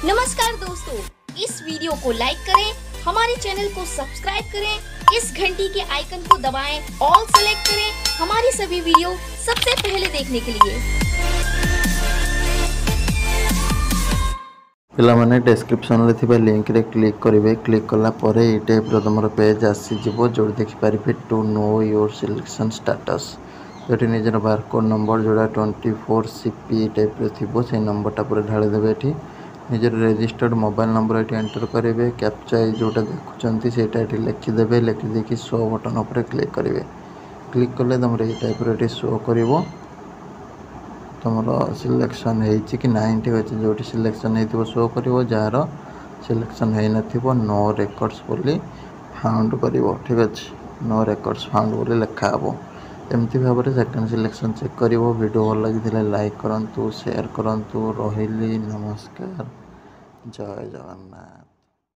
नमस्कार दोस्तों, इस वीडियो को लाइक करें, हमारे चैनल को सब्सक्राइब करें, इस घंटी के आइकन को दबाएं, ऑल सेलेक्ट करें हमारी सभी वीडियो सबसे पहले देखने के लिए। पिलामाने डिस्क्रिप्शन रे थिबा लिंक रे क्लिक करिवे। क्लिक कला परे ए टाइप रो तमरो पेज आसी जिवो जोड़ देखि पारिबे to know your selection status. जोटी निजर बारकोड नंबर जोड़ा 24 सीपी टाइप रो थिबो से नंबरटा पूरा ढाळी देबे। एठी निजर रजिस्टर्ड मोबाइल नंबर एठी एंटर करिवे। कैप्चा जोटा देखुचंती सेटा एठी लिखि देबे। लिखि देकी शो बटन ऊपर क्लिक करिवे। क्लिक कले तमरे ए टाइप रो एठी शो करिवो तुमरो सिलेक्शन है कि नाइन ठीक अच्छे जो सिलेक्शन हो शो कर जार सिलेक्शन हो नथिबो नो रेकॉर्ड्स बोली फाउंड करिवो। ठीक अच्छे नो रेकॉर्ड्स फाउंड बोली लिखा हबो। एमती भाव में सेकेंड सिलेक्शन चेक करिवो। वीडियो भल लगी लाइक करंतु शेयर करंतु। रहिली नमस्कार, जय जगन्नाथ।